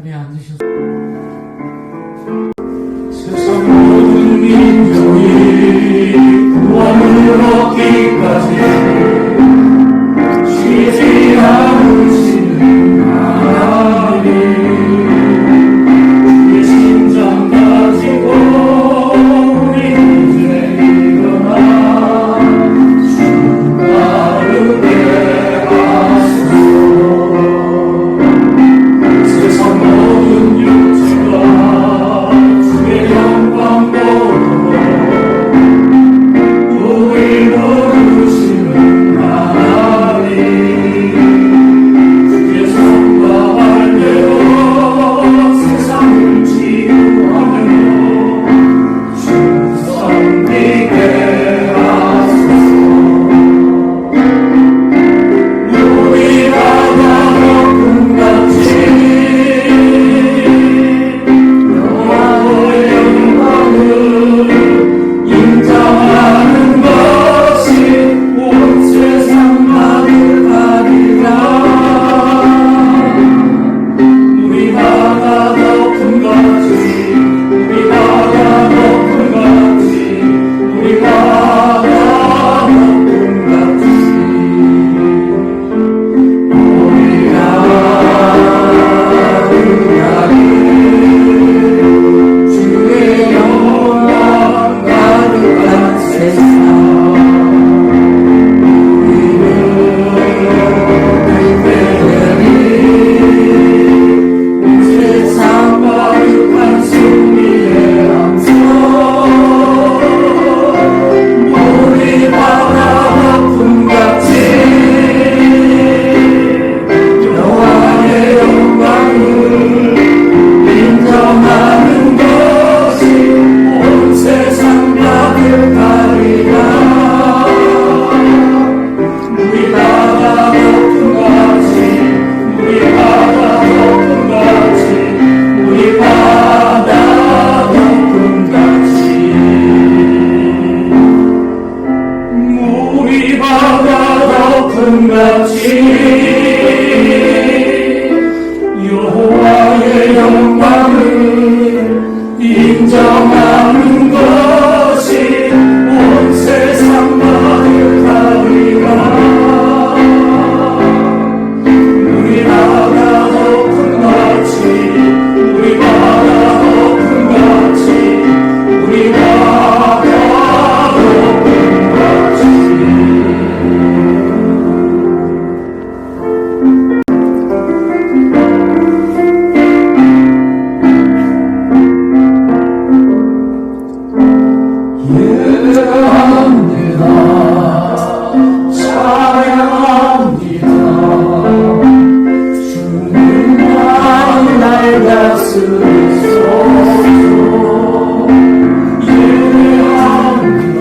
자리에 앉으셔서 세상 모든 민족이 구원을 얻기까지 쉬지 않으시는 하나님, 이 심장 가지고 우리 이제 일어나 주 따르게 하소서. 세상 모든 육체가 주의 영광 보고 우리 부르시는 하나님, 주의 손과 발대로 세상을 치유하며 주 섬기게 하소서. 우리 바다 높음같이 여호와의 영광을 인정하는 것이 온 세상 가득하리라. 우리 바다 높음같이, 우리 바다 높음같이, 우리 바다 높음같이 우리 하루하루 주의 영광 가득한 세상, 우리는 그대들이 온 세상 가득한 승리의 함성, 우리 바다 높음같이 여호와의 영광을 인정하는 것이 온 세상 가득하리라. 우리 바다 높음같이, 우리 바다 높음같이, 우리 바다 높음같이, 우리 바다 높음같이 여호와의 영광을 인정하는 것이 온 세상 가득하리라. 우리 바다 높음같이, 우리 바다 높음같이, 우리 바다 높음같이 예배합니다. 찬양합니다. 주님만 날 다스리소서. 예배합니다.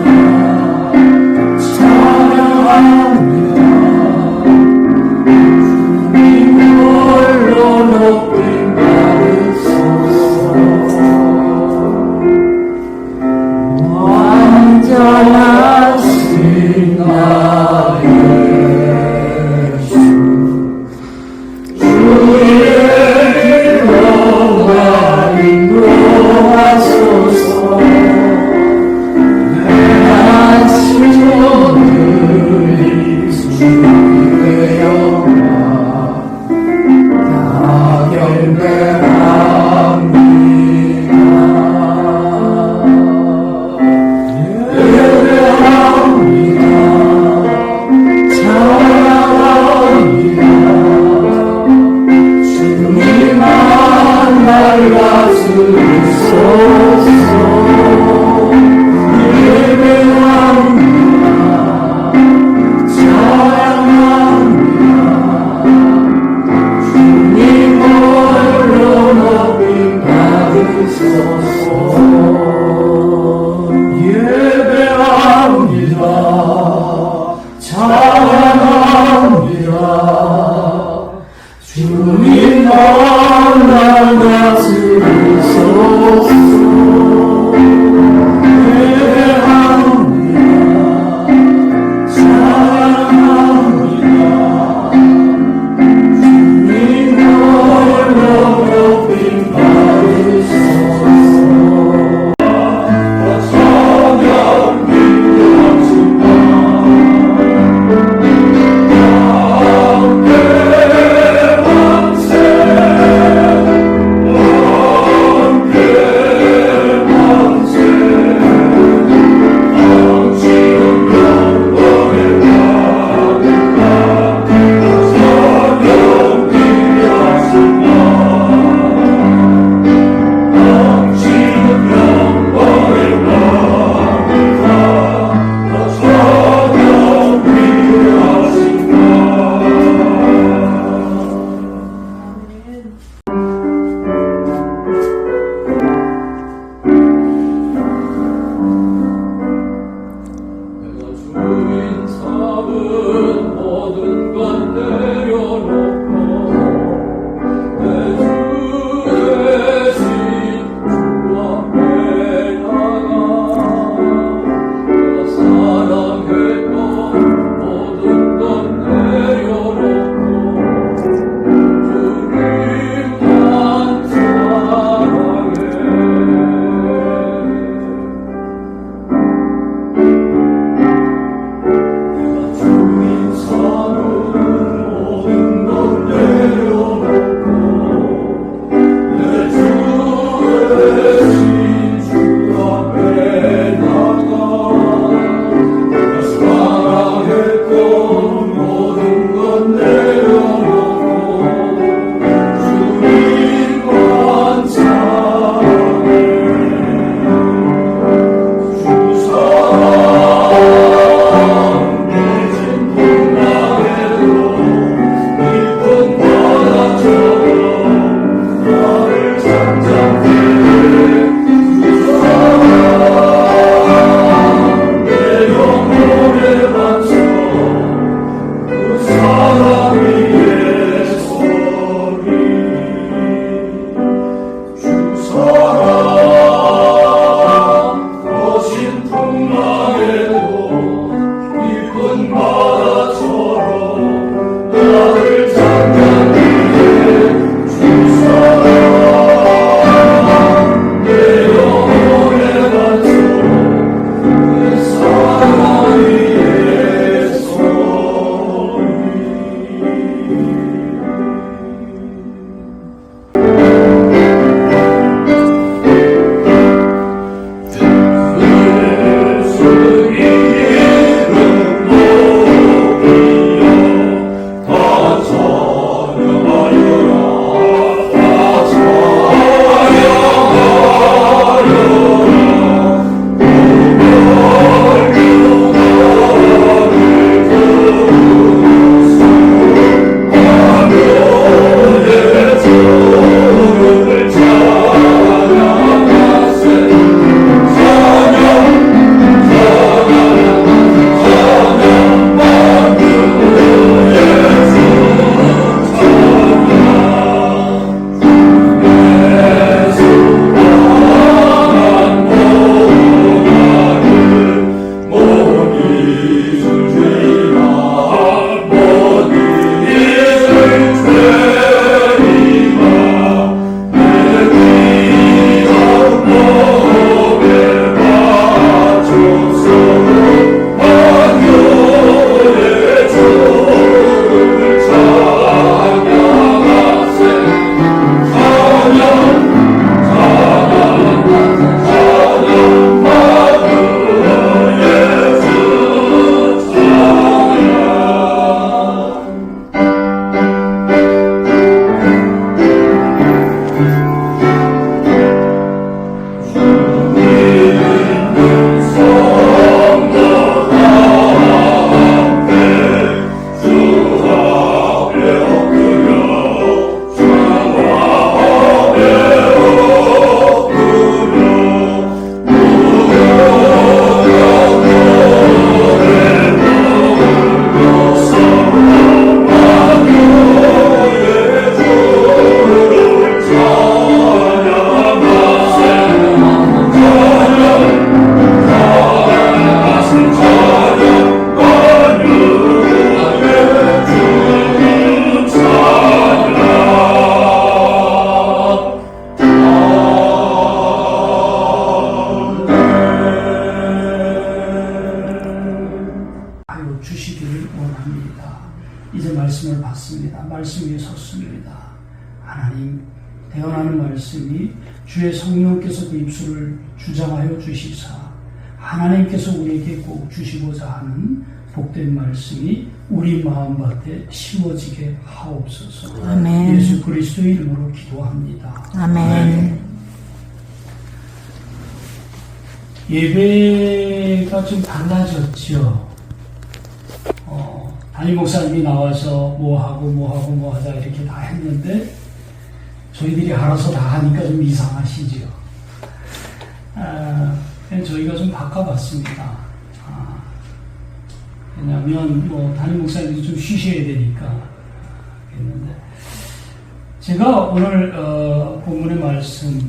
찬양합니다. 주님 홀로 높임 받으소서. 완전하신 나의 주, 주의 길로가 인도하소서. 내 안식오늘이 주의 영광 다 경배합니다. 주님만 날 다스리소서. 찬양합니다. 주님 홀로 높이 왔습니다. 말씀 위에 섰습니다. 하나님, 태어나는 말씀이 주의 성령께서 그 입술을 주장하여 주시사 하나님께서 우리에게 꼭 주시고자 하는 복된 말씀이 우리 마음밭에 심어지게 하옵소서. 아멘. 예수 그리스도의 이름으로 기도합니다. 아멘. 예배가 좀 달라졌죠. 담임 목사님이 나와서 뭐 하자 이렇게 다 했는데 저희들이 알아서 다 하니까 좀 이상하시죠. 저희가 좀 바꿔봤습니다. 왜냐하면 담임 목사님이 좀 쉬셔야 되니까 했는데 제가 오늘 본문의 말씀의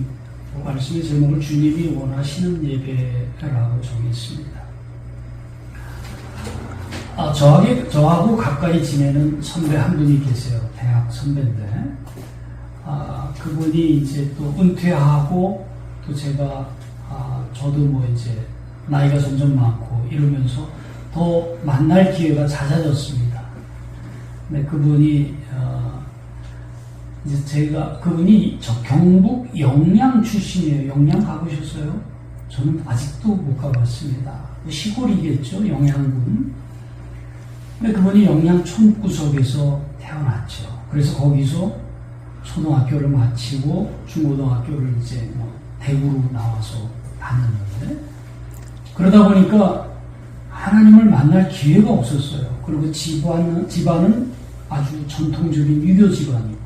제목을 주님이 원하시는 예배라고 정했습니다. 저하고 가까이 지내는 선배 한 분이 계세요. 대학 선배인데 그분이 이제 또 은퇴하고 또 제가 저도 이제 나이가 점점 많고 이러면서 더 만날 기회가 잦아졌습니다. 근데 그분이 그분이 경북 영양 출신이에요. 영양 가보셨어요? 저는 아직도 못 가봤습니다. 시골이겠죠, 영양군. 근데 그분이 영양 촌구석에서 태어났죠. 그래서 거기서 초등학교를 마치고 중고등학교를 이제 대구로 나와서 다녔는데 그러다 보니까 하나님을 만날 기회가 없었어요. 그리고 집안은 아주 전통적인 유교 집안이고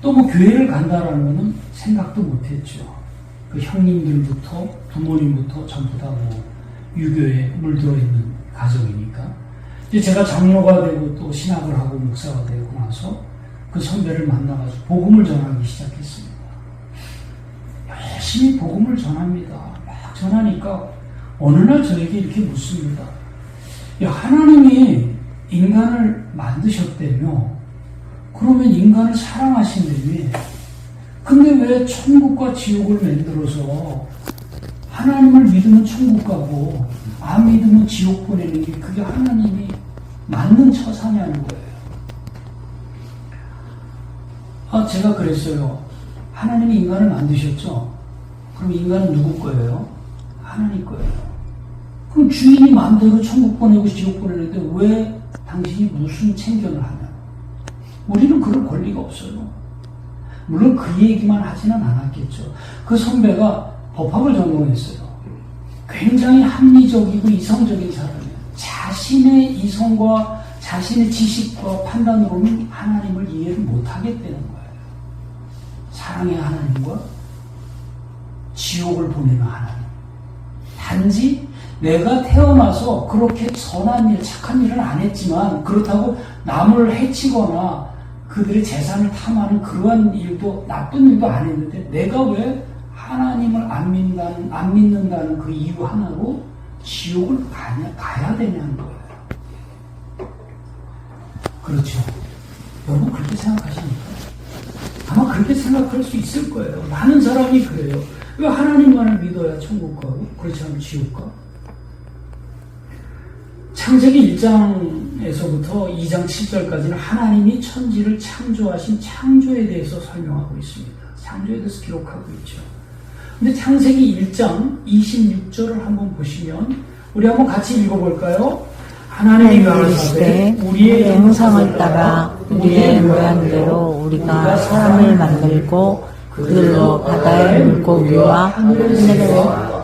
또 교회를 간다라는 것은 생각도 못했죠. 그 형님들부터 부모님부터 전부 다 유교에 물들어 있는 가정이니까. 이제 제가 장로가 되고 또 신학을 하고 목사가 되고 나서 그 선배를 만나가지고 복음을 전하기 시작했습니다. 열심히 복음을 전합니다. 막 전하니까 어느 날 저에게 이렇게 묻습니다. 하나님이 인간을 만드셨다며? 그러면 인간을 사랑하신다며? 근데 왜 천국과 지옥을 만들어서 하나님을 믿으면 천국 가고 안 믿으면 지옥 보내는 게 그게 하나님이 맞는 처사냐는 거예요. 제가 그랬어요. 하나님이 인간을 만드셨죠? 그럼 인간은 누구 거예요? 하나님 거예요. 그럼 주인이 마음대로 천국 보내고 지옥 보내는데 왜 당신이 무슨 참견을 하냐? 우리는 그럴 권리가 없어요. 물론 그 얘기만 하지는 않았겠죠. 그 선배가 법학을 전공했어요. 굉장히 합리적이고 이성적인 사람이에요. 자신의 이성과 자신의 지식과 판단으로는 하나님을 이해를 못하겠다는 거예요. 사랑의 하나님과 지옥을 보내는 하나님. 단지 내가 태어나서 그렇게 선한 일, 착한 일은 안 했지만 그렇다고 남을 해치거나 그들의 재산을 탐하는 그러한 일도 나쁜 일도 안 했는데 내가 왜 하나님을 안 믿는다는 그 이유 하나로 지옥을 가야 되냐는 거예요. 그렇죠. 여러분 그렇게 생각하십니까? 아마 그렇게 생각할 수 있을 거예요. 많은 사람이 그래요. 왜 하나님만을 믿어야 천국 가고 그렇지 않으면 지옥 가? 창세기 1장에서부터 2장 7절까지는 하나님이 천지를 창조하신 창조에 대해서 설명하고 있습니다. 창조에 대해서 기록하고 있죠. 근데 창세기 1장 26절을 한번 보시면 우리 한번 같이 읽어볼까요? 하나님이 가라사대 우리의 형상을 따라 우리의 모양대로 우리가 사람을 만들고 그들로 바다의 물고기와 하늘의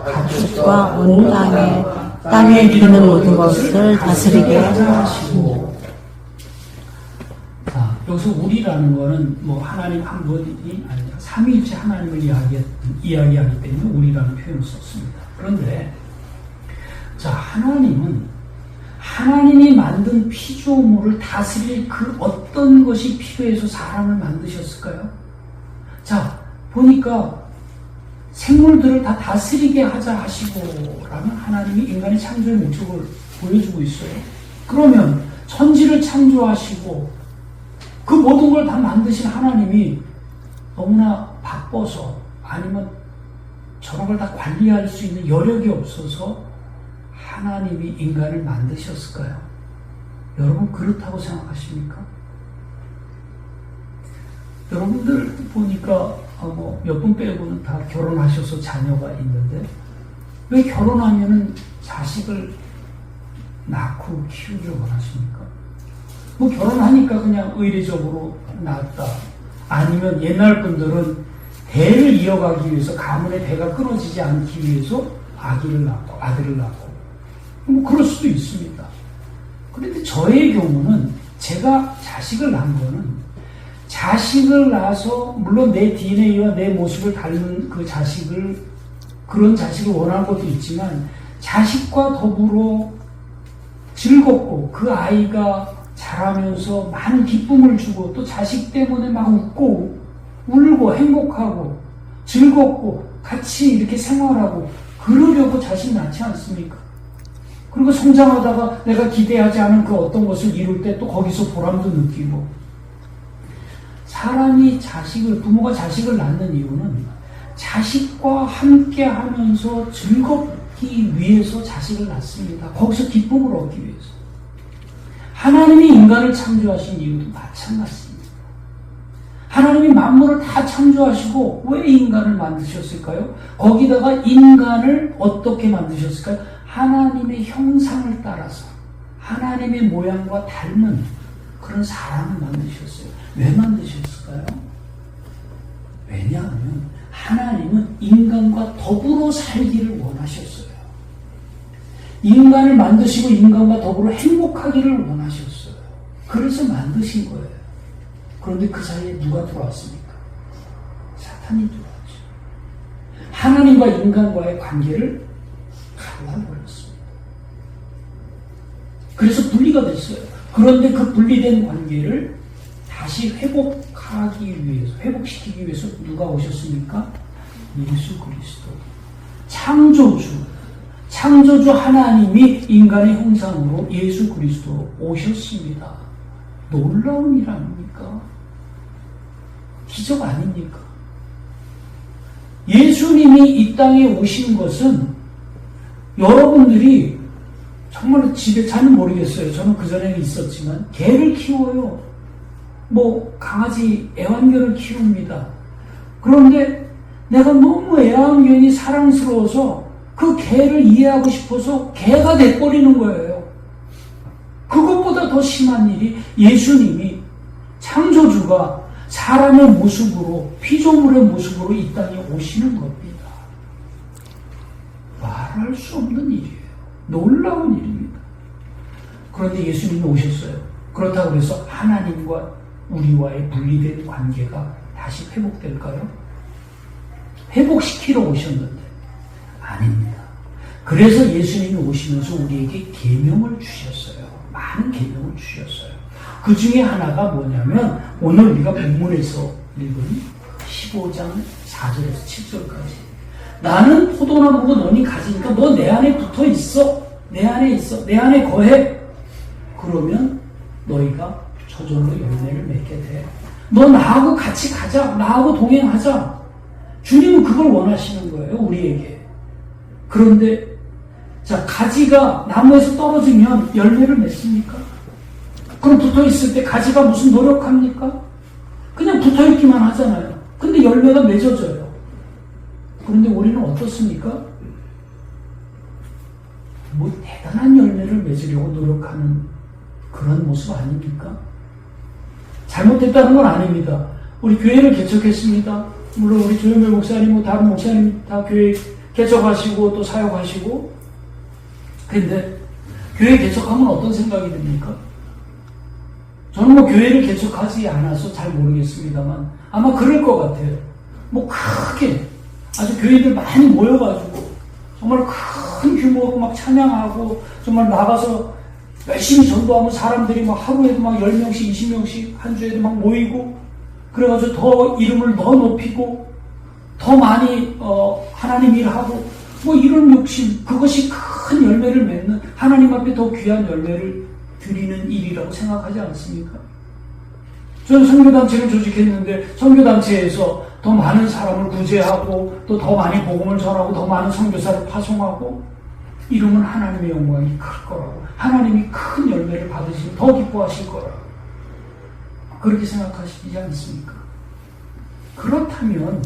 가축과 온 땅에 기는 모든 것을 다스리게 하시고. 자, 여기서 우리라는 거는 하나님 한 분이 아니라 삼위일체 하나님을 이야기하기 때문에 우리라는 표현을 썼습니다. 그런데 자, 하나님이 만든 피조물을 다스릴 그 어떤 것이 필요해서 사람을 만드셨을까요? 자, 보니까 생물들을 다 다스리게 하자 하시고라면 하나님이 인간의 창조의 목적을 보여주고 있어요. 그러면 천지를 창조하시고 그 모든 걸 다 만드신 하나님이 너무나 바빠서 아니면 저런 걸 다 관리할 수 있는 여력이 없어서 하나님이 인간을 만드셨을까요? 여러분 그렇다고 생각하십니까? 여러분들 보니까 몇 분 빼고는 다 결혼하셔서 자녀가 있는데 왜 결혼하면은 자식을 낳고 키우기를 원하십니까? 뭐 결혼하니까 그냥 의례적으로 낳았다. 아니면 옛날 분들은 대를 이어가기 위해서 가문의 대가 끊어지지 않기 위해서 아들을 낳고 뭐 그럴 수도 있습니다. 그런데 저의 경우는 제가 자식을 낳은 거는 자식을 낳아서 물론 내 DNA와 내 모습을 닮은 그런 자식을 원하는 것도 있지만 자식과 더불어 즐겁고 그 아이가 자라면서 많은 기쁨을 주고 또 자식 때문에 막 웃고 울고 행복하고 즐겁고 같이 이렇게 생활하고 그러려고 자식 낳지 않습니까? 그리고 성장하다가 내가 기대하지 않은 그 어떤 것을 이룰 때 또 거기서 보람도 느끼고 사람이 부모가 자식을 낳는 이유는 자식과 함께 하면서 즐겁기 위해서 자식을 낳습니다. 거기서 기쁨을 얻기 위해서. 하나님이 인간을 창조하신 이유도 마찬가지입니다. 하나님이 만물을 다 창조하시고 왜 인간을 만드셨을까요? 거기다가 인간을 어떻게 만드셨을까요? 하나님의 형상을 따라서 하나님의 모양과 닮은 그런 사람을 만드셨어요. 왜 만드셨을까요? 왜냐하면 하나님은 인간과 더불어 살기를 원하셨어요. 인간을 만드시고 인간과 더불어 행복하기를 원하셨어요. 그래서 만드신 거예요. 그런데 그 사이에 누가 들어왔습니까? 사탄이 들어왔죠. 하나님과 인간과의 관계를 갈라버렸습니다. 그래서 분리가 됐어요. 그런데 그 분리된 관계를 다시 회복시키기 위해서 누가 오셨습니까? 예수 그리스도. 창조주 하나님이 인간의 형상으로 예수 그리스도로 오셨습니다. 놀라운 일 아닙니까? 기적 아닙니까? 예수님이 이 땅에 오신 것은 여러분들이 정말 집에 잘은 모르겠어요. 저는 그전에는 있었지만 개를 키워요. 강아지 애완견을 키웁니다. 그런데 내가 너무 애완견이 사랑스러워서 그 개를 이해하고 싶어서 개가 돼버리는 거예요. 그것보다 더 심한 일이 예수님이 창조주가 사람의 모습으로 피조물의 모습으로 이 땅에 오시는 겁니다. 말할 수 없는 일이에요. 놀라운 일입니다. 그런데 예수님이 오셨어요. 그렇다고 해서 하나님과 우리와의 분리된 관계가 다시 회복될까요? 회복시키러 오셨는데 아닙니다. 그래서 예수님이 오시면서 우리에게 계명을 주셨어요. 많은 계명을 주셨어요. 그 중에 하나가 뭐냐면 오늘 우리가 본문에서 읽은 15장 4절에서 7절까지 나는 포도나무고 너니 가지니까 너 내 안에 붙어 있어. 내 안에 있어. 내 안에 거해. 그러면 너희가 저절로 열매를 맺게 돼. 너 나하고 같이 가자. 나하고 동행하자. 주님은 그걸 원하시는 거예요. 우리에게. 그런데 가지가 나무에서 떨어지면 열매를 맺습니까? 그럼 붙어있을 때 가지가 무슨 노력합니까? 그냥 붙어있기만 하잖아요. 근데 열매가 맺어져요. 그런데 우리는 어떻습니까? 대단한 열매를 맺으려고 노력하는 그런 모습 아닙니까? 잘못됐다는 건 아닙니다. 우리 교회를 개척했습니다. 물론 우리 조현별 목사님, 다른 목사님 다 교회 개척하시고 또 사역하시고. 그런데 교회 개척하면 어떤 생각이 듭니까? 저는 교회를 개척하지 않아서 잘 모르겠습니다만 아마 그럴 것 같아요. 크게 아주 교회들 많이 모여가지고 정말 큰 규모로 막 찬양하고 정말 나가서 열심히 전도하면 사람들이 하루에도 10명씩 20명씩 한 주에도 모이고 그래가지고 더 이름을 더 높이고 더 많이 하나님 일하고 이런 욕심, 그것이 큰 열매를 맺는 하나님 앞에 더 귀한 열매를 드리는 일이라고 생각하지 않습니까? 저는 선교단체를 조직했는데 선교단체에서 더 많은 사람을 구제하고 또 더 많이 복음을 전하고 더 많은 선교사를 파송하고 이러면 하나님의 영광이 클 거라고, 하나님이 큰 열매를 받으시면 더 기뻐하실 거라고 그렇게 생각하시지 않습니까? 그렇다면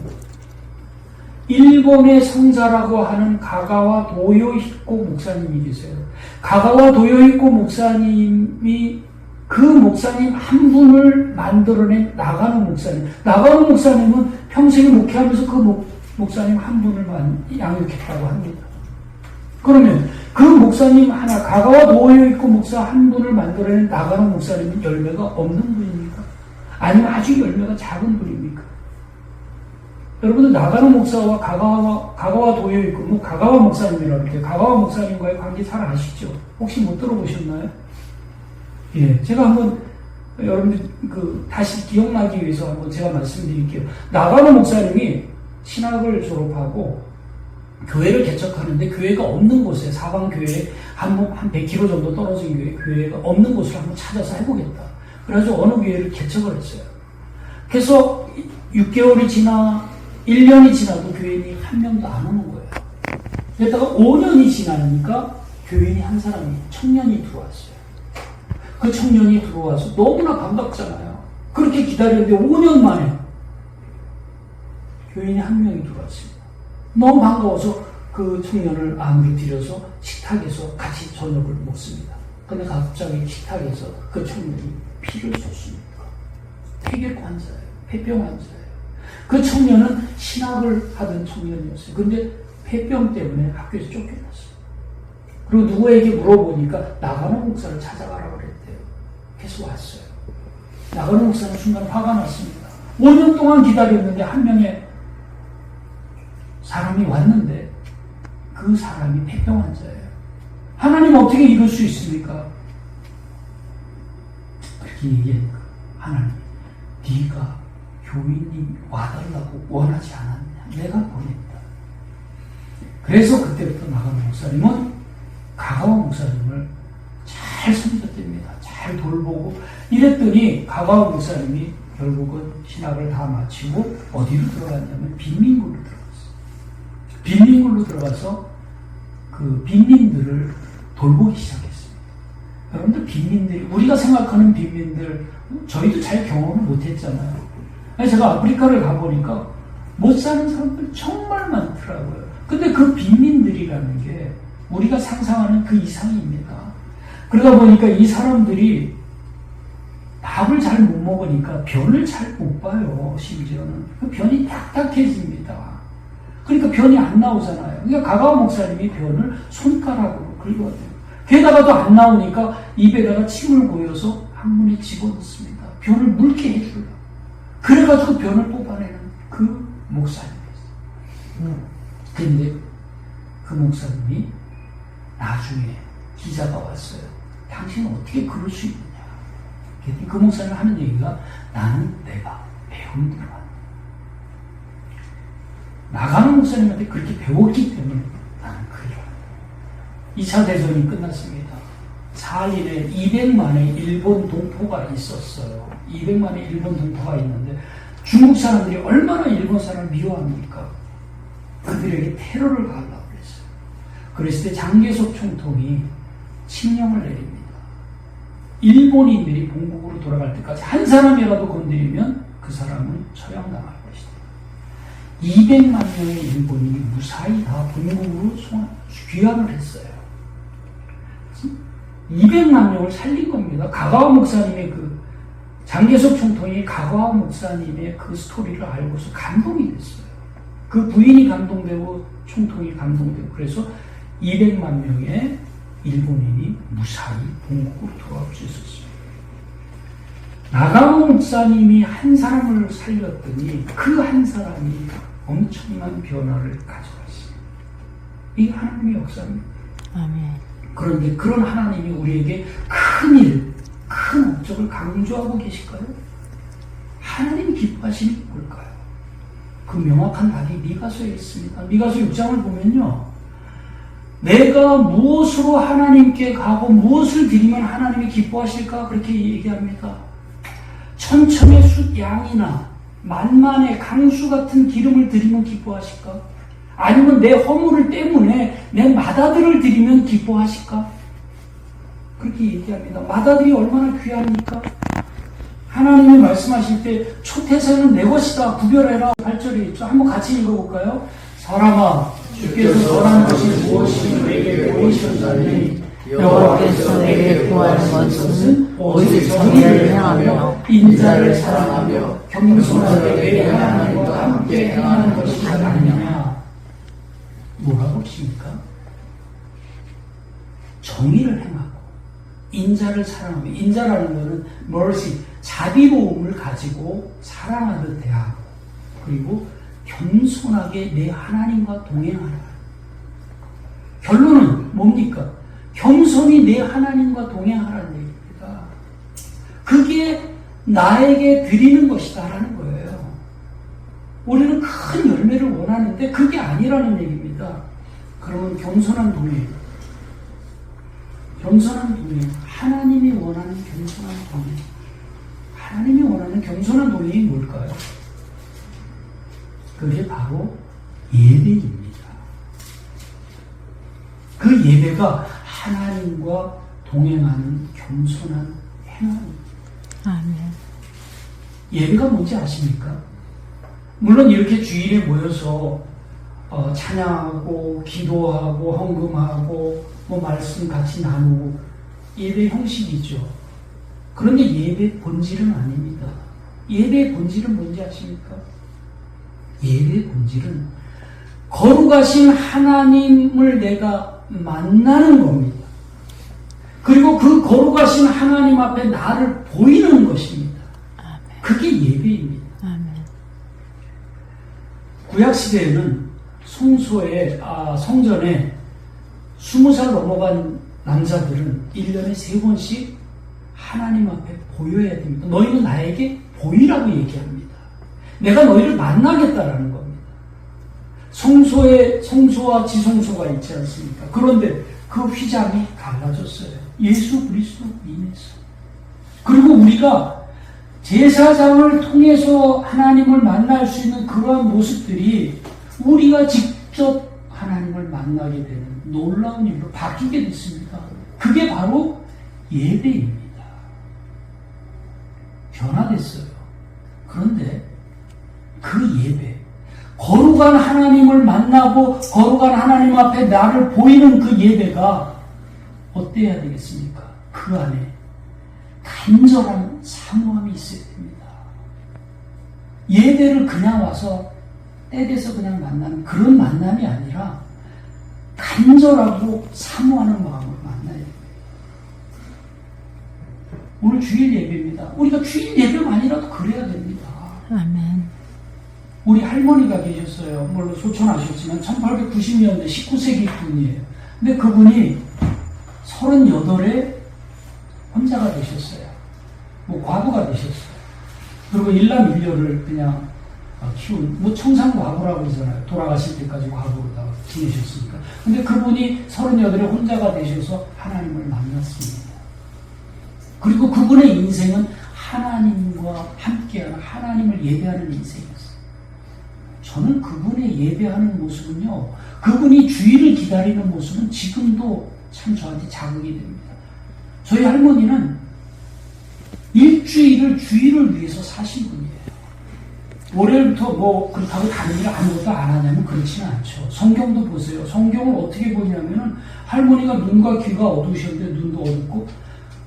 일본의 성자라고 하는 가가와 도요히코 목사님이 계세요. 가가와 도요히코 목사님이 그 목사님 한 분을 만들어낸 나가노 목사님. 나가노 목사님은 평생에 목회하면서 그 목사님 한 분을 양육했다고 합니다. 그러면 그 목사님 하나, 가가와 도요히코 목사 한 분을 만들어낸 나가노 목사님은 열매가 없는 분입니까? 아니면 아주 열매가 작은 분입니까? 여러분들 나가노 목사와 가가와 도요히코, 가가와 목사님이라고 그래요. 가가와 목사님과의 관계 잘 아시죠? 혹시 못 들어보셨나요? 예, 제가 한번 여러분들 다시 기억나기 위해서 한번 제가 말씀드릴게요. 나가노 목사님이 신학을 졸업하고 교회를 개척하는데 교회가 없는 곳에 사방 교회에 한 100km 정도 떨어진 교회가 없는 곳을 한번 찾아서 해보겠다. 그래가지고 어느 교회를 개척을 했어요. 그래서 6개월이 지나 1년이 지나도 교인이 한 명도 안 오는 거예요. 그러다가 5년이 지나니까 교인이 한 사람이 청년이 들어왔어요. 그 청년이 들어와서 너무나 반갑잖아요. 그렇게 기다렸는데 5년 만에 교인이 한 명이 들어왔습니다. 너무 반가워서 그 청년을 안으로 들여서 식탁에서 같이 저녁을 먹습니다. 근데 갑자기 식탁에서 그 청년이 피를 쏟습니다. 폐결 환자예요. 폐병 환자예요. 그 청년은 신학을 하던 청년이었어요. 근데 폐병 때문에 학교에서 쫓겨났어요. 그리고 누구에게 물어보니까 나가노 목사를 찾아가라고 그랬대요. 그래서 왔어요. 나가노 목사는 순간 화가 났습니다. 5년 동안 기다렸는데 한 명의 사람이 왔는데 그 사람이 폐병 환자예요. 하나님 어떻게 이럴 수 있습니까? 그렇게 얘기하니까 하나님, 네가 교인이 와달라고 원하지 않았냐? 내가 보냈다. 그래서 그때부터 나가노 목사님은 가가와 목사님을 잘 섬겼답니다. 잘 돌보고 이랬더니 가가와 목사님이 결국은 신학을 다 마치고 어디로 들어갔냐면 빈민굴로 들어갔어요. 빈민굴로 들어가서 그 빈민들을 돌보기 시작했습니다. 여러분들 빈민들이 우리가 생각하는 빈민들 저희도 잘 경험을 못했잖아요. 아니 제가 아프리카를 가보니까 못 사는 사람들 정말 많더라고요. 근데 그 빈민들이라는 게 우리가 상상하는 그 이상입니다. 그러다 보니까 이 사람들이 밥을 잘 못 먹으니까 변을 잘 못 봐요. 심지어는 그 변이 딱딱해집니다. 그러니까 변이 안 나오잖아요. 그러니까 가가와 목사님이 변을 손가락으로 긁어대요. 게다가도 안 나오니까 입에다가 침을 고여서 항문에 집어넣습니다. 변을 묽게 해줘요. 그래가지고 변을 뽑아내는 그 목사님이었어요. 근데 그 목사님이 나중에 기자가 왔어요. 당신은 어떻게 그럴 수 있느냐. 그 목사님 하는 얘기가 나는 내가 배운 대로 한다. 나가노 목사님한테 그렇게 배웠기 때문에 나는 그래요. 2차 대전이 끝났습니다. 사할린에 200만의 일본 동포가 있었어요. 200만의 일본 동포가 있는데 중국 사람들이 얼마나 일본 사람을 미워합니까? 그들에게 테러를 가하려고 했어요. 그랬을 때 장개석 총통이 칙령을 내립니다. 일본인들이 본국으로 돌아갈 때까지 한 사람이라도 건드리면 그 사람은 처형당할 것이다. 200만 명의 일본인이 무사히 다 본국으로 귀환을 했어요. 200만 명을 살린 겁니다. 가가와 목사님의 장개석 총통이 가가와 목사님의 그 스토리를 알고서 감동이 됐어요. 그 부인이 감동되고 총통이 감동되고 그래서 200만 명의 일본인이 무사히 본국으로 돌아올 수 있었습니다. 나가노 목사님이 한 사람을 살렸더니 그 한 사람이 엄청난 변화를 가져갔습니다. 이게 하나님의 역사입니다. 아멘. 그런데 그런 하나님이 우리에게 큰 일, 큰 업적을 강조하고 계실까요? 하나님이 기뻐하시는 게 뭘까요? 그 명확한 답이 미가서에 있습니다. 미가서 6장을 보면요. 내가 무엇으로 하나님께 가고 무엇을 드리면 하나님이 기뻐하실까? 그렇게 얘기합니다. 천천의 숫 양이나 만만의 강수 같은 기름을 드리면 기뻐하실까? 아니면 내 허물을 때문에 내 맏아들을 드리면 기뻐하실까? 그렇게 얘기합니다. 맏아들이 얼마나 귀합니까? 하나님이 말씀하실 때 초태생은 내 것이다 구별해라 8절에 있죠. 한번 같이 읽어볼까요? 사람아 주께서 원하는 것이 무엇이 내게 보이셨다니 여호와께서 내게 구하는 것은 오직 정의를 행하며 인자를 사랑하며 겸손하게 내 하나님과 함께 행하는 것이 아니냐. 뭐라고 하십니까? 정의를 행하고 인자를 사랑하며, 인자라는 것은 mercy, 자비로움을 가지고 사랑하듯 대하고, 그리고 겸손하게 내 하나님과 동행하라. 결론은 뭡니까? 겸손히 내 하나님과 동행하라는 얘기입니다. 그게 나에게 드리는 것이다라는 거예요. 우리는 큰 열매를 원하는데 그게 아니라는 얘기입니다. 그러면 겸손한 동행, 겸손한 동행, 하나님이 원하는 겸손한 동행, 하나님이 원하는 겸손한 동행이 뭘까요? 그게 바로 예배입니다. 그 예배가 하나님과 동행하는 겸손한 행함입니다. 아멘. 예배가 뭔지 아십니까? 물론 이렇게 주일에 모여서 찬양하고 기도하고 헌금하고 뭐 말씀 같이 나누고 예배 형식이죠. 그런데 예배 본질은 아닙니다. 예배의 본질은 뭔지 아십니까? 예배의 본질은 거룩하신 하나님을 내가 만나는 겁니다. 그리고 그 거룩하신 하나님 앞에 나를 보이는 것입니다. 그게 예배입니다. 구약시대에는 성전에 20살 넘어간 남자들은 1년에 3번씩 하나님 앞에 보여야 됩니다. 너희는 나에게 보이라고 얘기합니다. 내가 너희를 만나겠다라는 겁니다. 성소와 지성소가 있지 않습니까? 그런데 그 휘장이 갈라졌어요. 예수 그리스도 인해서. 그리고 우리가 제사장을 통해서 하나님을 만날 수 있는 그러한 모습들이 우리가 직접 하나님을 만나게 되는 놀라운 일로 바뀌게 됐습니다. 그게 바로 예배입니다. 변화됐어요. 그런데 그 예배, 거룩한 하나님을 만나고 거룩한 하나님 앞에 나를 보이는 그 예배가 어때야 되겠습니까? 그 안에 간절한 사모함이 있어야 됩니다. 예배를 그냥 와서 때 돼서 그냥 만나는 그런 만남이 아니라 간절하고 사모하는 마음을 만나야 됩니다. 오늘 주일 예배입니다. 우리가 주일 예배만이라도 그래야 됩니다. 아멘. 우리 할머니가 계셨어요. 물론 소천하셨지만 1890년대 19세기 분이에요. 근데 그분이 38에 혼자가 되셨어요. 뭐 과부가 되셨어요. 그리고 일남일녀를 그냥 키운, 뭐 청산과부라고 그러잖아요. 돌아가실 때까지 과부로다가 지내셨으니까. 근데 그분이 38에 혼자가 되셔서 하나님을 만났습니다. 그리고 그분의 인생은 하나님과 함께하는, 하나님을 예배하는 인생이었어요. 저는 그분의 예배하는 모습은요, 그분이 주일을 기다리는 모습은 지금도 참 저한테 자극이 됩니다. 저희 할머니는 일주일을 주일을 위해서 사신 분이에요. 월요일부터 뭐 그렇다고 다른 일 아무것도 안 하냐면 그렇지는 않죠. 성경도 보세요. 성경을 어떻게 보냐면은 할머니가 눈과 귀가 어두우셨는데 눈도 어둡고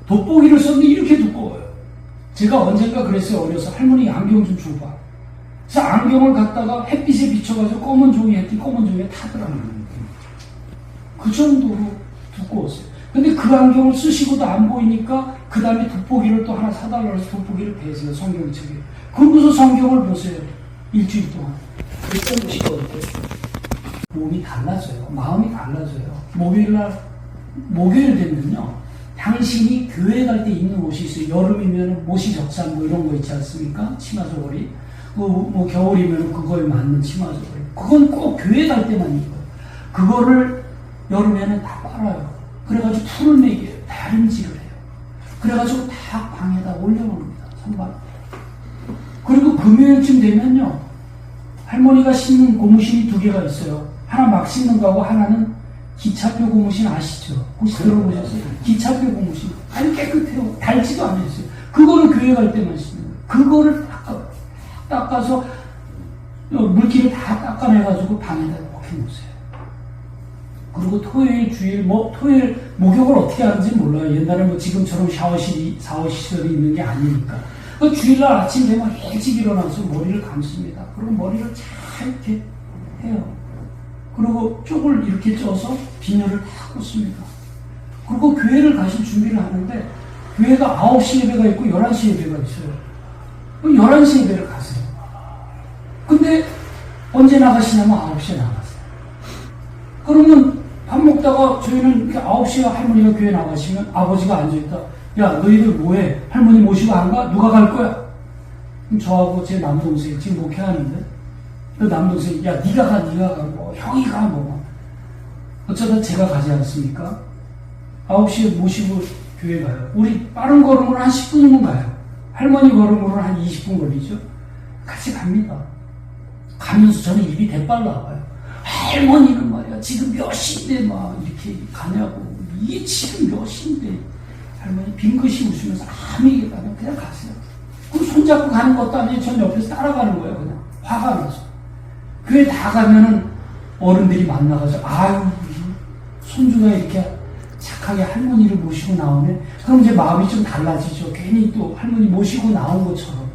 돋보기를 썼는데 이렇게 두꺼워요. 제가 언젠가 그랬어요. 어려서 할머니 안경 좀 줘봐. 그래서 안경을 갖다가 햇빛에 비춰가지고 검은 종이에 했더니 검은 종이에 타더라고요. 그 정도로 두꺼웠어요. 근데 그 안경을 쓰시고도 안 보이니까 그 다음에 돋보기를 또 하나 사달라고 해서 돋보기를 배세요. 성경책에. 그러고서 성경을 보세요. 일주일 동안. 그랬던 것이 어때요? 몸이 달라져요. 마음이 달라져요. 목요일 되면요. 당신이 교회 갈 때 입는 옷이 있어요. 여름이면 모시 적산 뭐 이런 거 있지 않습니까? 치마 저고리. 뭐 겨울이면 그거에 맞는 치마 저고리. 그건 꼭 교회 갈 때만 입어요. 그거를 여름에는 다 빨아요. 그래가지고 풀을 매겨요. 다림질을 해요. 그래가지고 다 방에다 올려놓습니다. 선반. 그리고 금요일쯤 되면요. 할머니가 신는 고무신이 2개가 있어요. 하나 막 신는 거하고 하나는 기차표 고무신 아시죠? 혹시 들어보셨어요? 기차표 고무신. 아주 깨끗해요. 닳지도 않았어요. 그거는 교회 갈 때만 신는 거예요. 그거를 닦아서 물기를 다 닦아내가지고 방에다 이렇게 놓으세요. 그리고 토요일, 주일, 토요일, 목욕을 어떻게 하는지 몰라요. 옛날에 지금처럼 샤워시설이 있는 게 아니니까. 그 주일날 아침 되면 일찍 일어나서 머리를 감습니다. 그리고 머리를 잘 이렇게 해요. 그리고 쪽을 이렇게 쪄서 비녀를 다 꽂습니다. 그리고 교회를 가실 준비를 하는데, 교회가 9시 예배가 있고 11시 예배가 있어요. 그럼 11시 예배를 가세요. 근데 언제 나가시냐면 9시에 나가세요. 그러면 밥 먹다가 저희는 9시에 할머니가 교회 나가시면 아버지가 앉아있다. 야, 너희들 뭐해? 할머니 모시고 안 가? 누가 갈 거야? 그럼 저하고 제 남동생 지금 목회하는데 그 남동생이 야, 네가 가, 네가 가. 뭐 형이 가. 뭐 어쩌다 제가 가지 않습니까? 9시에 모시고 교회 가요. 우리 빠른 걸음으로 한 10분이면 가요. 할머니 걸음으로는 한 20분 걸리죠. 같이 갑니다. 가면서 저는 입이 대빨라와요. 할머니는 말이야 지금 몇 시인데 막 이렇게 가냐고. 이게 지금 몇 시인데. 할머니 빙긋이 웃으면서 아무 얘기도 안 하고 그냥 가세요. 그럼 손잡고 가는 것도 아니에요. 전 옆에서 따라가는 거예요. 그냥 화가 나서. 교회 다 가면은 어른들이 만나가지고 아유 손주가 이렇게 착하게 할머니를 모시고 나오면 그럼 이제 마음이 좀 달라지죠. 괜히 또 할머니 모시고 나온 것처럼.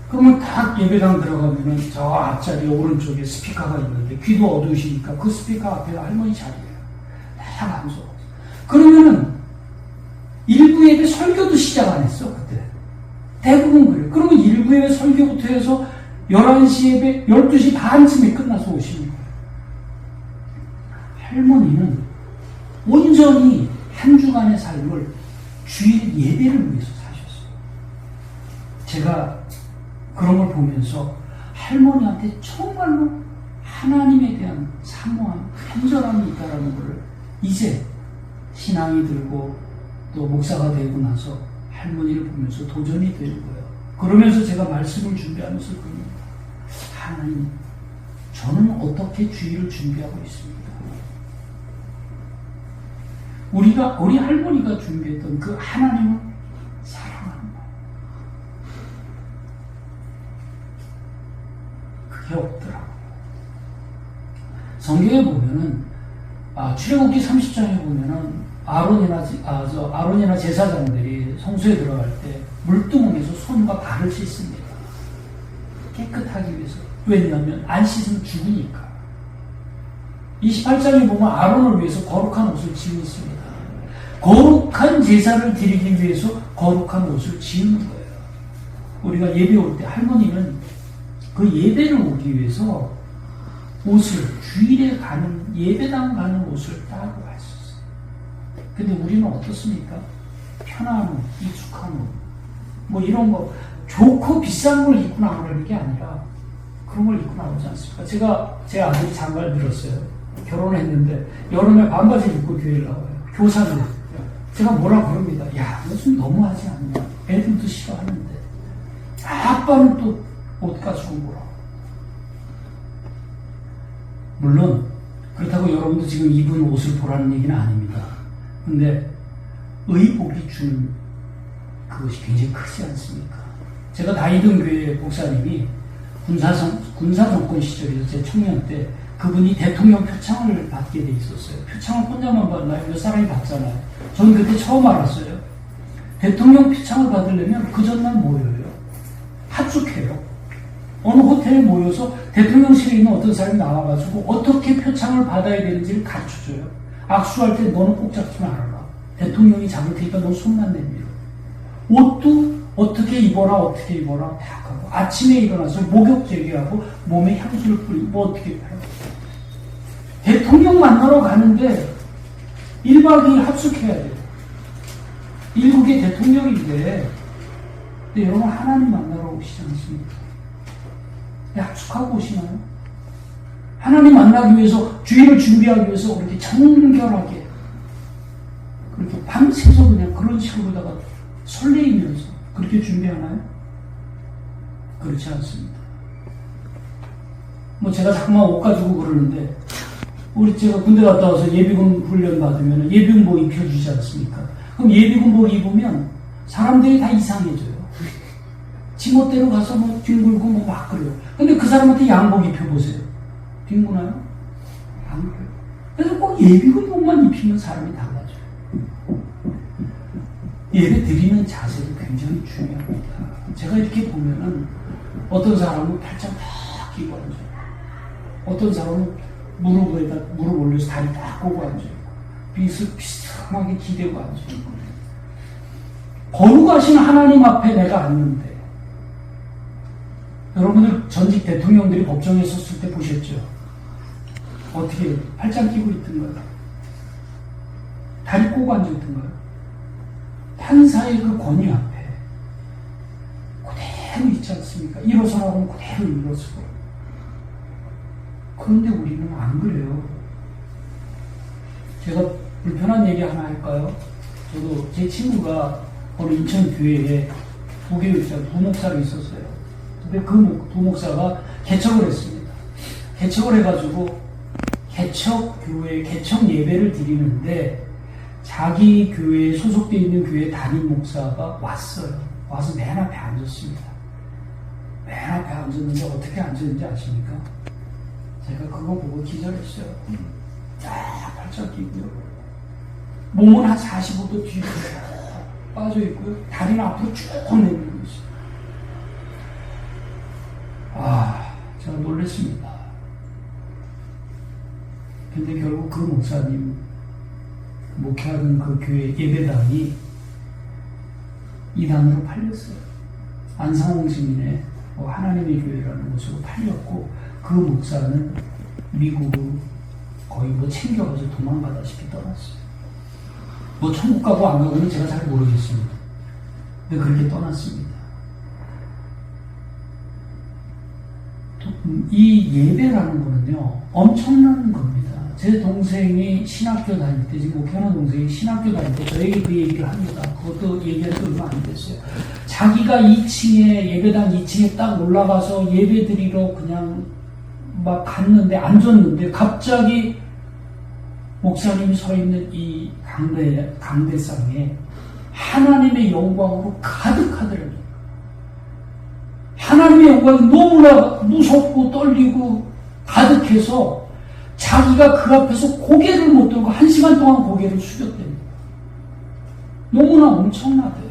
그러면 딱 예배당 들어가면은 저 앞자리 오른쪽에 스피커가 있는데 귀도 어두우시니까 그 스피커 앞에 할머니 자리예요. 딱 앉아. 그러면은 일부 예배 설교도 시작 안 했어 그때. 대부분 그래요. 그러면 일부 예배 설교부터 해서 11시 예배 12시 반쯤에 끝나서 오시는 거예요. 할머니는 온전히 한 주간의 삶을 주일 예배를 위해서 사셨어요. 제가 그런 걸 보면서 할머니한테 정말로 하나님에 대한 사모함, 간절함이 있다는 것을 이제 신앙이 들고 또 목사가 되고 나서 할머니를 보면서 도전이 되는 거예요. 그러면서 제가 말씀을 준비하면서 그럽니다. 하나님, 저는 어떻게 주일을 준비하고 있습니다. 우리 할머니가 준비했던 그 하나님을 사랑하는 것. 그게 없더라고요. 성경에 보면은, 출애굽기 30장에 보면은, 아론이나 제사장들이 성소에 들어갈 때 물두멍에서 손과 발을 씻습니다. 깨끗하기 위해서. 왜냐하면 안 씻으면 죽으니까. 28장에 보면 아론을 위해서 거룩한 옷을 지었습니다. 거룩한 제사를 드리기 위해서 거룩한 옷을 지은 거예요. 우리가 예배 올 때 할머니는 그 예배를 오기 위해서 옷을, 주일에 가는, 예배당 가는 옷을 따고 갔었어요. 근데 우리는 어떻습니까? 편한 옷, 익숙한 옷, 뭐 이런 거, 좋고 비싼 걸 입고 나오라는 게 아니라 그런 걸 입고 나오지 않습니까? 제 아들이 장가를 들었어요. 결혼했는데 여름에 반바지 입고 교회를 나와요. 교사인데 제가 뭐라 그럽니다. 야, 너 좀 너무하지 않냐? 애들도 싫어하는데 아빠는 또 옷 가지고 뭐라. 물론 그렇다고 여러분도 지금 입은 옷을 보라는 얘기는 아닙니다. 근데 의복이 주는 그것이 굉장히 크지 않습니까? 제가 다니던 교회 목사님이 군사정권 시절이죠. 제 청년 때 그분이 대통령 표창을 받게 돼 있었어요. 표창을 혼자만 받나요? 몇 사람이 받잖아요. 저는 그때 처음 알았어요. 대통령 표창을 받으려면 그 전날 모여요. 합숙해요. 어느 호텔에 모여서 대통령실에 있는 어떤 사람이 나와가지고 어떻게 표창을 받아야 되는지를 가르쳐줘요. 악수할 때 너는 꼭 잡지 말아라. 대통령이 잡을 테니까 너 손만 내밀어. 옷도 어떻게 입어라 다 하고 아침에 일어나서 목욕 제기하고 몸에 향수를 뿌리고 뭐 어떻게 해요. 대통령 만나러 가는데 1박 2일 합숙해야 돼요. 일국의 대통령인데 근데 여러분 하나님 만나러 오시지 않습니까? 합숙하고 오시나요? 하나님 만나기 위해서 주일을 준비하기 위해서 그렇게 정결하게 그렇게 밤새서 그냥 그런 식으로다가 설레이면서 그렇게 준비하나요? 그렇지 않습니다. 뭐 제가 자꾸만 옷 가지고 그러는데 제가 군대 갔다 와서 예비군 훈련 받으면 예비군복 입혀주지 않습니까? 그럼 예비군복 입으면 사람들이 다 이상해져요. 지멋대로 가서 뭐 뒹굴고 뭐 막 그래요. 근데 그 사람한테 양복 입혀보세요. 뒹구나요? 안 그래요. 그래서 꼭 예비군복만 입히면 사람이 달라져요. 예배 드리는 자세도 굉장히 중요합니다. 제가 이렇게 보면은 어떤 사람은 팔짱 딱 끼고 앉아요. 어떤 사람은 무릎 올려서 다리 딱 꼬고 앉아요. 비스듬하게 기대고 앉아요. 거룩하신 하나님 앞에 내가 앉는데, 여러분들 전직 대통령들이 법정에 섰을 때 보셨죠? 어떻게 팔짱 끼고 있던가요? 다리 꼬고 앉아있던가요? 판사의 그 권위 앞에 그대로 있지 않습니까? 일어서라고 하면 그대로 일어서고. 그런데 우리는 안 그래요. 제가 불편한 얘기 하나 할까요? 저도 제 친구가 어느 인천 교회에 부목사로 있었어요. 근데 그 부목사가 개척을 했습니다. 개척을 해가지고 개척교회, 개척 예배를 드리는데 자기 교회에 소속되어 있는 교회 담임 목사가 왔어요. 와서 맨 앞에 앉았습니다. 맨 앞에 앉았는데 어떻게 앉았는지 아십니까? 제가 그거 보고 기절했어요. 딱 팔짱 끼고요. 몸은 한 45도 뒤로 빠져있고요. 다리는 앞으로 쭉 내밀고 있어요. 제가 놀랐습니다. 근데 결국 그 목사님, 목회하는 그 교회 예배당이 이단으로 팔렸어요. 안상홍 시민의 하나님의 교회라는 곳으로 팔렸고, 그 목사는 미국으로 거의 챙겨가서 도망가다시피 떠났어요. 천국 가고 안 가고는 제가 잘 모르겠습니다. 근데 그렇게 떠났습니다. 이 예배라는 거는요, 엄청난 겁니다. 제 동생이 신학교 다닐 때, 지금 목회하는 동생이 신학교 다닐 때 저에게 그 얘기를 합니다. 그것도 얘기할 때 얼마 안 됐어요. 자기가 2층에, 예배당 2층에 딱 올라가서 예배 드리러 그냥 막 갔는데, 앉았는데, 갑자기 목사님이 서 있는 이 강대상에 하나님의 영광으로 가득하더라고요. 하나님의 영광이 너무나 무섭고 떨리고 가득해서 자기가 그 앞에서 고개를 못 들고 1시간 동안 고개를 숙였답니다. 너무나 엄청나대요.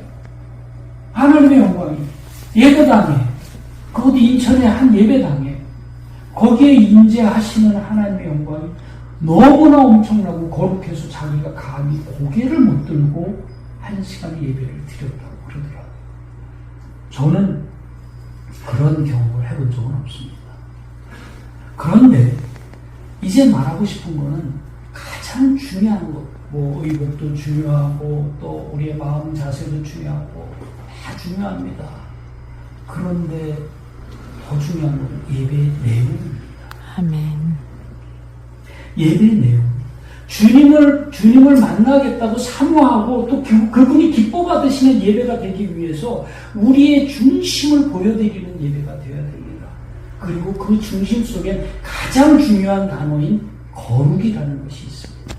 하나님의 영광이 예배당에, 그것도 인천의 한 예배당에, 거기에 임재하시는 하나님의 영광이 너무나 엄청나고 거룩해서 자기가 감히 고개를 못 들고 1시간 예배를 드렸다고 그러더라고요. 저는 그런 경험을 해본 적은 없습니다. 그런데 이제 말하고 싶은 거는 가장 중요한 것, 의복도 중요하고 또 우리의 마음 자세도 중요하고 다 중요합니다. 그런데 더 중요한 건 예배의 내용입니다. 아멘. 예배의 내용. 주님을 만나겠다고 사모하고 또 그분이 기뻐 받으시는 예배가 되기 위해서 우리의 중심을 보여드리는 예배가 되어야 됩니다. 그리고 그 중심 속엔 가장 중요한 단어인 거룩이라는 것이 있습니다.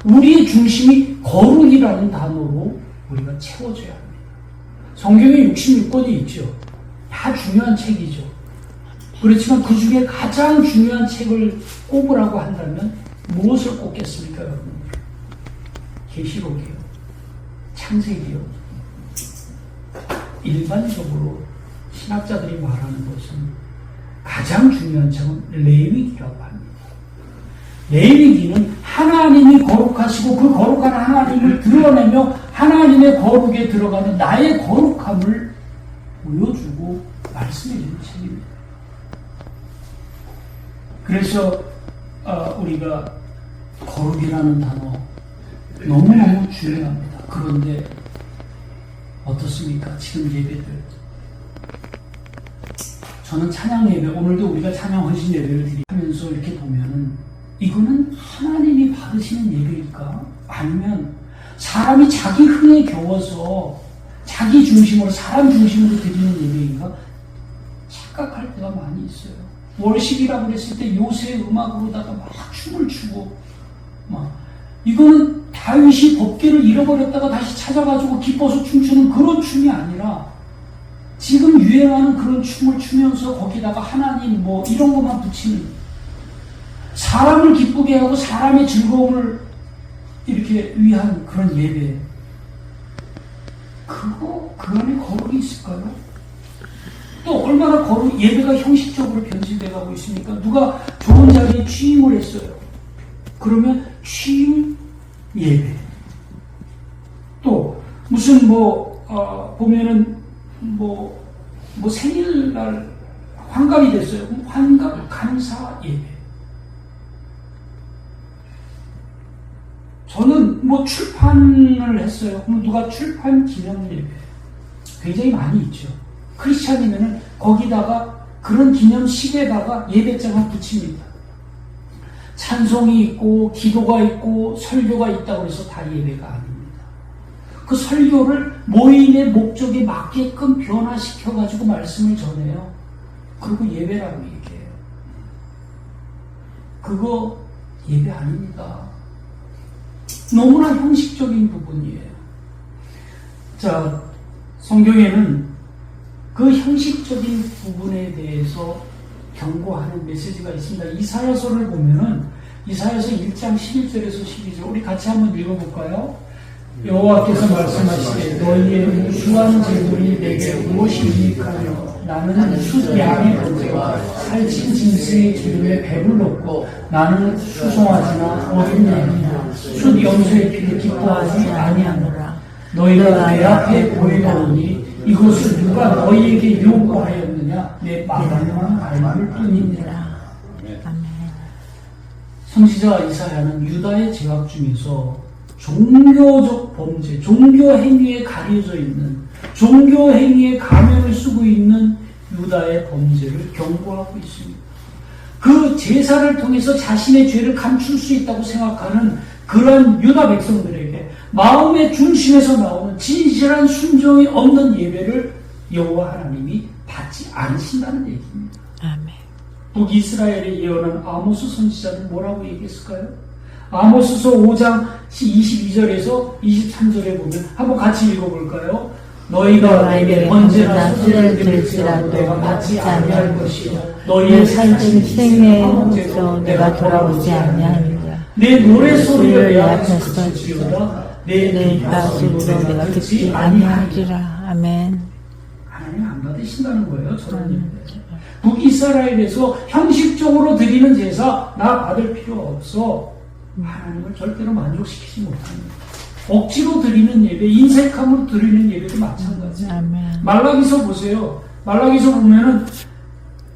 우리의 중심이 거룩이라는 단어로 우리가 채워져야 합니다. 성경에 66권이 있죠. 다 중요한 책이죠. 그렇지만 그 중에 가장 중요한 책을 꼽으라고 한다면 무엇을 꼽겠습니까, 여러분? 계시록이요, 창세기요. 일반적으로 신학자들이 말하는 것은 가장 중요한 책은 레위기라고 합니다. 레위기는 하나님이 거룩하시고 그 거룩한 하나님을 드러내며 하나님의 거룩에 들어가는 나의 거룩함을 보여주고 말씀해주는 책입니다. 그래서 우리가 거룩이라는 단어 너무너무 중요합니다. 그런데 어떻습니까? 지금 예배들. 저는 찬양 예배, 오늘도 우리가 찬양 헌신 예배를 드리면서 이렇게 보면은 이거는 하나님이 받으시는 예배일까? 아니면 사람이 자기 흥에 겨워서 자기 중심으로, 사람 중심으로 드리는 예배인가? 착각할 때가 많이 있어요. 월십이라고 그랬을 때 요새 음악으로다가 막 춤을 추고, 이거는 다윗이 법궤를 잃어버렸다가 다시 찾아가지고 기뻐서 춤추는 그런 춤이 아니라 지금 유행하는 그런 춤을 추면서 거기다가 하나님 뭐 이런 것만 붙이는, 사람을 기쁘게 하고 사람의 즐거움을 이렇게 위한 그런 예배, 그 안에 거룩이 있을까요? 또 얼마나 예배가 형식적으로 변질돼 가고 있습니까? 누가 좋은 자리에 취임을 했어요. 그러면 취임 예배. 또 무슨 보면은 생일날 환갑이 됐어요. 그럼 환갑 감사 예배. 저는 출판을 했어요. 그럼 누가 출판 기념 예배. 굉장히 많이 있죠. 크리스찬이면은 거기다가 그런 기념식에다가 예배장을 붙입니다. 찬송이 있고 기도가 있고 설교가 있다고 해서 다 예배가 아닙니다. 그 설교를 모임의 목적에 맞게끔 변화시켜가지고 말씀을 전해요. 그리고 예배라고 얘기해요. 그거 예배 아닙니다. 너무나 형식적인 부분이에요. 자, 성경에는 그 형식적인 부분에 대해서 경고하는 메시지가 있습니다. 이사야서를 보면은 이사야서 1장 11절에서 12절 우리 같이 한번 읽어볼까요? 여호와께서 말씀하시되 너희의 우수한 재물이 내게 무엇입니까? 나는 숫 양의 번제와 살찐 짐승의 기름에 배불렀고 나는 수송아지나 어린 양이나 숫 염소의 피를 기뻐하지 아니하노라. 너희가 내 앞에 보이노니 이것을 누가 너희에게 요구하였느냐? 내 마음만 알만을 뿐이니라. 선지자 이사야는 유다의 제약 중에서 종교적 범죄, 종교 행위에 가려져 있는, 종교 행위에 가면을 쓰고 있는 유다의 범죄를 경고하고 있습니다. 그 제사를 통해서 자신의 죄를 감출 수 있다고 생각하는 그런 유다 백성들에게 마음의 중심에서 나오는 진실한 순종이 없는 예배를 여호와 하나님이 받지 않으신다는 얘기입니다. 아멘. 북이스라엘에 예언한 아모스 선지자는 뭐라고 얘기했을까요? 아모스서 5장 22절에서 23절에 보면 한번 같이 읽어볼까요? 너희가 내게 언제나 소리를 들을지라도 내가 받지 아니할 것이요 너희의 살찐 생애에서 내가 돌아오지 아니하리라. 내 노래소리를 내 앞에서 그칠지어다 내 입가 속으로 내가 듣지 아니하리라. 아멘. 하나님 안 받으신다는 거예요. 저런 예배. 북이스라엘에서 형식적으로 드리는 제사 나 받을 필요 없어. 하나님을 절대로 만족시키지 못합니다. 억지로 드리는 예배, 인색함으로 드리는 예배도 마찬가지예요. 아멘. 말라기서 보세요. 말라기서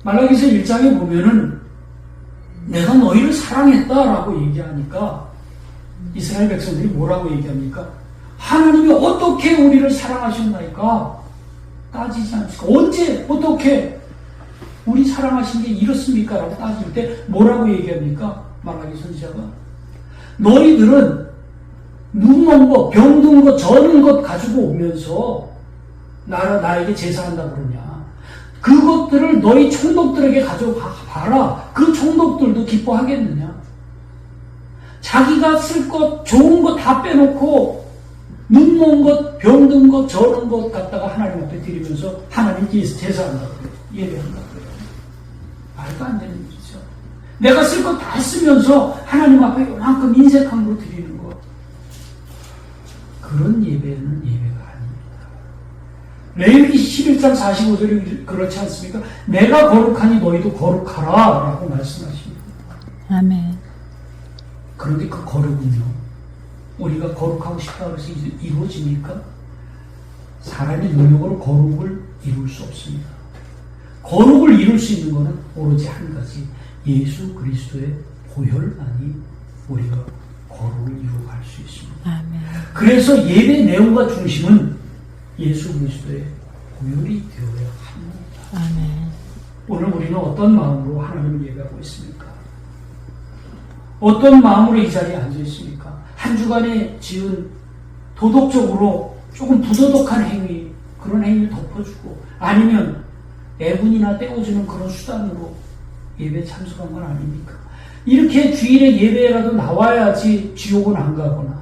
1장에 보면은 내가 너희를 사랑했다라고 얘기하니까 이스라엘 백성들이 뭐라고 얘기합니까? 하나님이 어떻게 우리를 사랑하셨나이까? 따지지 않습니까? 언제 어떻게 우리 사랑하신 게 이렇습니까? 라고 따질 때 뭐라고 얘기합니까? 말라기 선지자가 너희들은 눈먼 것, 병든 것, 저는 것 가지고 오면서 나에게 제사한다 그러냐. 그것들을 너희 총독들에게 가져봐라. 그 총독들도 기뻐하겠느냐. 자기가 쓸 것, 좋은 것 다 빼놓고 눈먼 것, 병든 것, 저는 것 갖다가 하나님 앞에 드리면서 하나님께 제사한다 그래요. 예배한다 그래요. 말도 안 되는 일이죠. 내가 쓸 것 다 쓰면서 하나님 앞에 요만큼 인색함으로 드리는 것. 그런 예배는 예배가 아닙니다. 레위기 11장 45절이 그렇지 않습니까? 내가 거룩하니 너희도 거룩하라 라고 말씀하십니다. 아멘. 그런데 그 거룩은요, 우리가 거룩하고 싶다고 해서 이루어집니까? 사람의 노력으로 거룩을 이룰 수 없습니다. 거룩을 이룰 수 있는 것은 오로지 한 가지, 예수 그리스도의 보혈만이 우리가 거룩을 이루어갈 수 있습니다. 아멘. 그래서 예배 내용과 중심은 예수 그리스도의 보혈이 되어야 합니다. 아멘. 오늘 우리는 어떤 마음으로 하나님을 예배하고 있습니까? 어떤 마음으로 이 자리에 앉아 있습니까? 한 주간에 지은 도덕적으로 조금 부도덕한 행위, 그런 행위를 덮어주고, 아니면 애분이나 떼어주는 그런 수단으로 예배에 참석한 건 아닙니까? 이렇게 주일에 예배라도 나와야지 지옥은 안 가거나,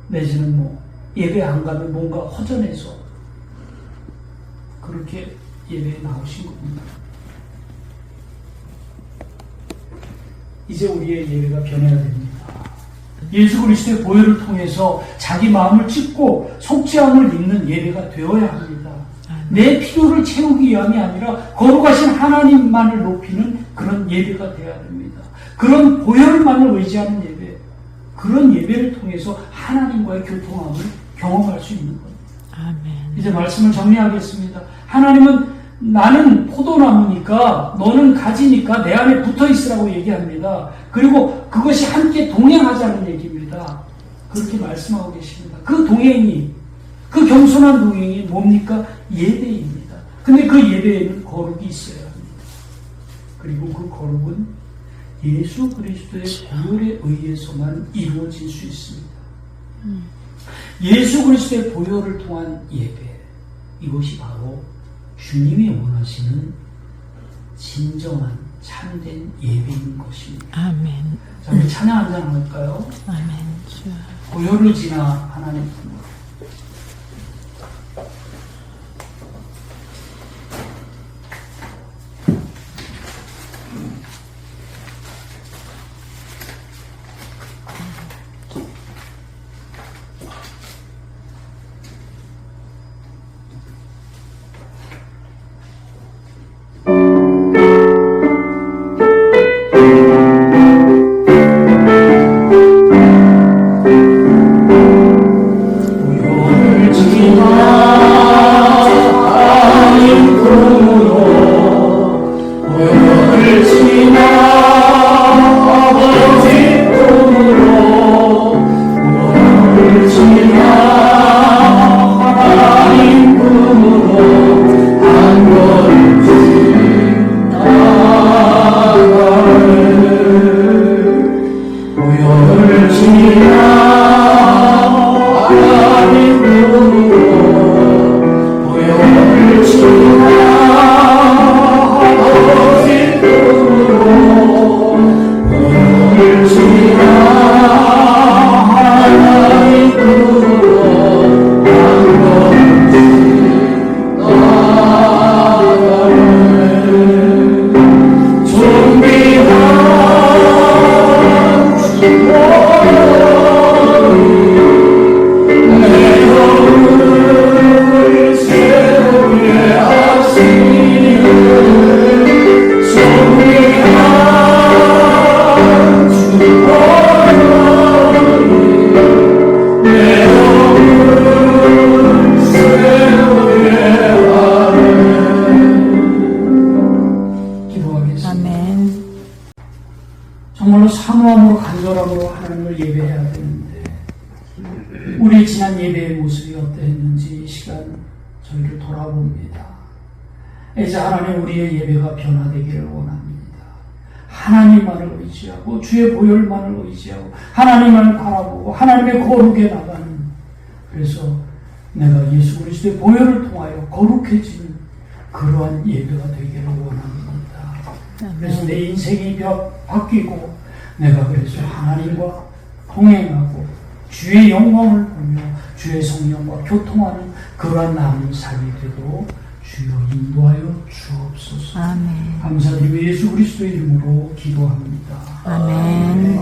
내지는 예배 안 가면 뭔가 허전해서 그렇게 예배에 나오신 겁니다. 이제 우리의 예배가 변해야 됩니다. 예수 그리스도의 보혈을 통해서 자기 마음을 찢고 속죄함을 입는 예배가 되어야 합니다. 내 필요를 채우기 위함이 아니라 거룩하신 하나님만을 높이는 그런 예배가 되어야 됩니다. 그런 보혈만을 의지하는 예배, 그런 예배를 통해서 하나님과의 교통함을 경험할 수 있는 겁니다. 아멘. 이제 말씀을 정리하겠습니다. 하나님은 나는 포도나무니까 너는 가지니까 내 안에 붙어 있으라고 얘기합니다. 그리고 그것이 함께 동행하자는 얘기입니다. 그렇게 말씀하고 계십니다. 그 동행이, 그 겸손한 동행이 뭡니까? 예배입니다. 근데 그 예배에는 거룩이 있어야 합니다. 그리고 그 거룩은 예수 그리스도의 보혈에 의해서만 이루어질 수 있습니다. 예수 그리스도의 보혈을 통한 예배, 이것이 바로 주님이 원하시는 진정한 참된 예배인 것입니다. 아멘. 자, 우리 찬양 한잔 할까요? 아멘. 주여. 보혈을 지나 하나님 정말로 사모함으로 간절함으로 하나님을 예배해야 되는데 우리의 지난 예배의 모습이 어떠했는지 이 시간 저희를 돌아봅니다. 이제 하나님 우리의 예배가 변화되기를 원합니다. 하나님만을 의지하고 주의 보혈만을 의지하고 하나님만을 바라보고 하나님의 거룩에 나가는, 그래서 내가 예수 그리스도의 보혈을 통하여 거룩해지는 그러한 예배가 되기를 원합니다. 그래서 내 인생이 바뀌고 내가 그래서 하나님과 동행하고 주의 영광을 보며 주의 성령과 교통하는 그러한 남은 삶이 되도록 주여 인도하여 주옵소서. 아멘. 감사드리고 예수 그리스도의 이름으로 기도합니다. 아멘.